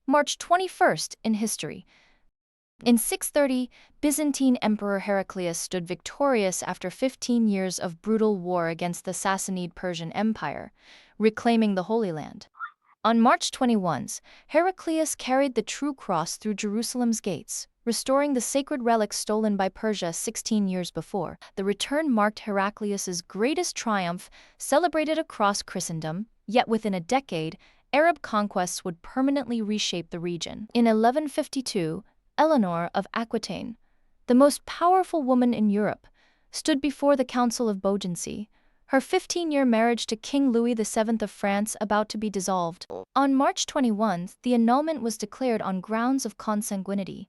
March 21st in history. In 630, Byzantine Emperor Heraclius stood victorious after 15 years of brutal war against the Sassanid Persian Empire, reclaiming the Holy Land. On March 21, Heraclius carried the true cross through Jerusalem's gates, restoring the sacred relics stolen by Persia 16 years before. The return marked Heraclius's greatest triumph, celebrated across Christendom, yet within a decade, Arab conquests would permanently reshape the region. In 1152, Eleanor of Aquitaine, the most powerful woman in Europe, stood before the Council of Beaugency, her 15-year marriage to King Louis VII of France about to be dissolved. On March 21, the annulment was declared on grounds of consanguinity.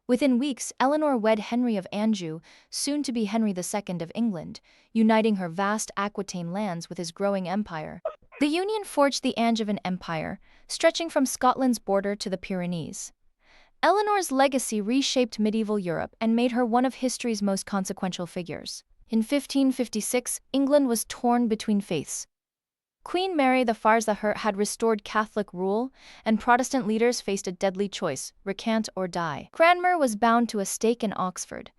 Within weeks, Eleanor wed Henry of Anjou, soon to be Henry II of England, uniting her vast Aquitaine lands with his growing empire. The union forged the Angevin Empire, stretching from Scotland's border to the Pyrenees. Eleanor's legacy reshaped medieval Europe and made her one of history's most consequential figures. In 1556, England was torn between faiths. Queen Mary the Farzahar had restored Catholic rule, and Protestant leaders faced a deadly choice: recant or die. Cranmer was bound to a stake in Oxford.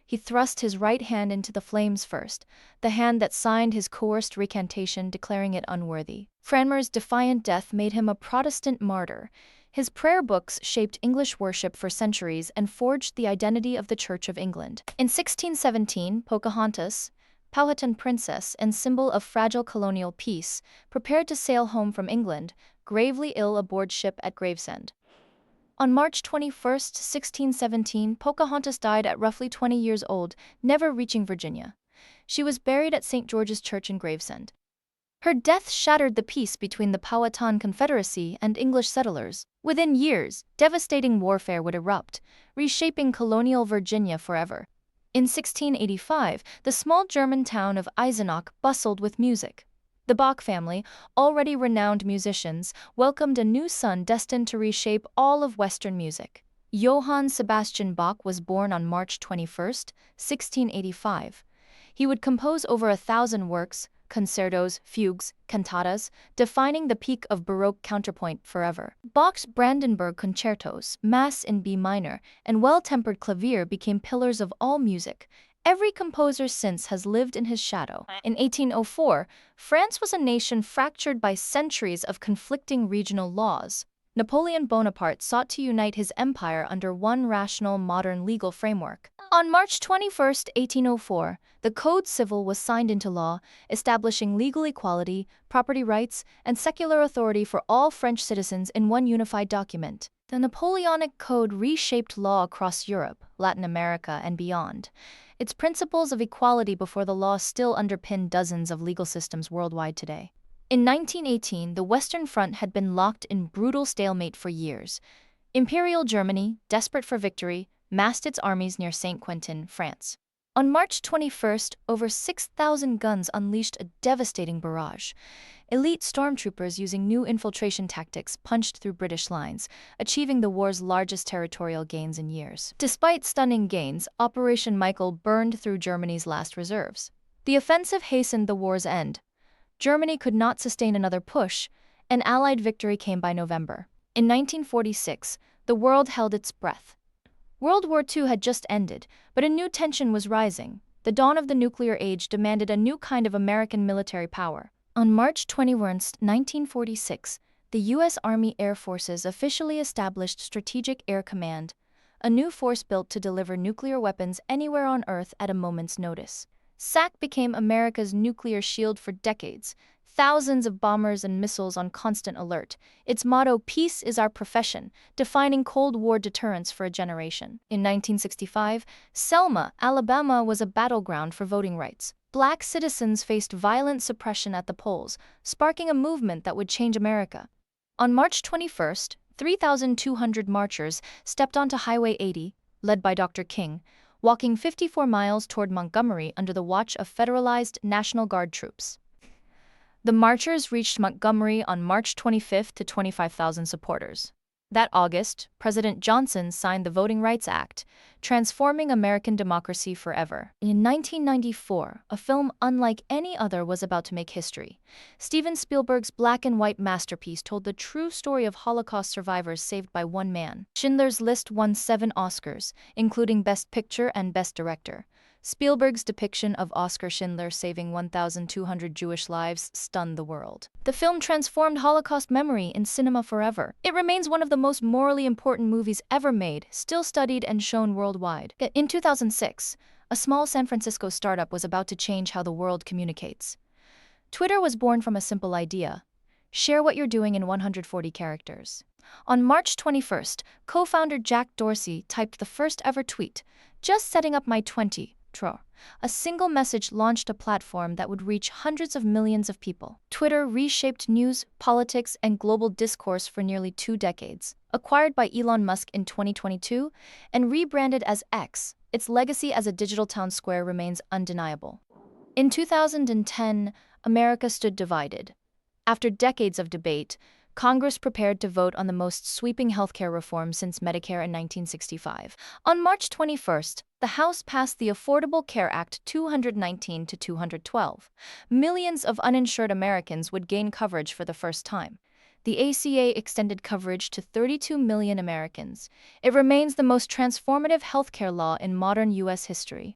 He thrust his right hand into the flames first, the hand that signed his coerced recantation, declaring it unworthy. Cranmer's defiant death made him a Protestant martyr. His prayer books shaped English worship for centuries and forged the identity of the Church of England. In 1617, Pocahontas, Powhatan princess and symbol of fragile colonial peace, prepared to sail home from England, gravely ill aboard ship at Gravesend. On March 21, 1617, Pocahontas died at roughly 20 years old, never reaching Virginia. She was buried at St. George's Church in Gravesend. Her death shattered the peace between the Powhatan Confederacy and English settlers. Within years, devastating warfare would erupt, reshaping colonial Virginia forever. In 1685, the small German town of Eisenach bustled with music. The Bach family, already renowned musicians, welcomed a new son destined to reshape all of Western music. Johann Sebastian Bach was born on March 21, 1685. He would compose over 1,000 works, concertos, fugues, cantatas, defining the peak of Baroque counterpoint forever. Bach's Brandenburg concertos, Mass in B minor, and well-tempered clavier became pillars of all music. Every composer since has lived in his shadow. In 1804, France was a nation fractured by centuries of conflicting regional laws. Napoleon Bonaparte sought to unite his empire under one rational modern legal framework. On March 21, 1804, the Code Civil was signed into law, establishing legal equality, property rights, and secular authority for all French citizens in one unified document. The Napoleonic Code reshaped law across Europe, Latin America, and beyond. Its principles of equality before the law still underpin dozens of legal systems worldwide today. In 1918, the Western Front had been locked in brutal stalemate for years. Imperial Germany, desperate for victory, massed its armies near Saint-Quentin, France. On March 21, over 6,000 guns unleashed a devastating barrage. Elite stormtroopers using new infiltration tactics punched through British lines, achieving the war's largest territorial gains in years. Despite stunning gains, Operation Michael burned through Germany's last reserves. The offensive hastened the war's end. Germany could not sustain another push, and Allied victory came by November. In 1946, the world held its breath. World War II had just ended, but a new tension was rising. The dawn of the nuclear age demanded a new kind of American military power. On March 21, 1946, the U.S. Army Air Forces officially established Strategic Air Command, a new force built to deliver nuclear weapons anywhere on Earth at a moment's notice. SAC became America's nuclear shield for decades, thousands of bombers and missiles on constant alert. Its motto, "Peace is our profession," defining Cold War deterrence for a generation. In 1965, Selma, Alabama was a battleground for voting rights. Black citizens faced violent suppression at the polls, sparking a movement that would change America. On March 21, 3,200 marchers stepped onto Highway 80, led by Dr. King, walking 54 miles toward Montgomery under the watch of federalized National Guard troops. The marchers reached Montgomery on March 25 to 25,000 supporters. That August, President Johnson signed the Voting Rights Act, transforming American democracy forever. In 1994, a film unlike any other was about to make history. Steven Spielberg's black and white masterpiece told the true story of Holocaust survivors saved by one man. Schindler's List won 7 Oscars, including Best Picture and Best Director. Spielberg's depiction of Oskar Schindler saving 1,200 Jewish lives stunned the world. The film transformed Holocaust memory in cinema forever. It remains one of the most morally important movies ever made, still studied and shown worldwide. In 2006, a small San Francisco startup was about to change how the world communicates. Twitter was born from a simple idea: share what you're doing in 140 characters. On March 21st, co-founder Jack Dorsey typed the first ever tweet: "Just setting up my 20. A single message launched a platform that would reach hundreds of millions of people. Twitter reshaped news, politics, and global discourse for nearly 2 decades. Acquired by Elon Musk in 2022 and rebranded as X, its legacy as a digital town square remains undeniable. In 2010, America stood divided. After decades of debate, Congress prepared to vote on the most sweeping healthcare reform since Medicare in 1965. On March 21st, the House passed the Affordable Care Act 219 to 212. Millions of uninsured Americans would gain coverage for the first time. The ACA extended coverage to 32 million Americans. It remains the most transformative healthcare law in modern U.S. history.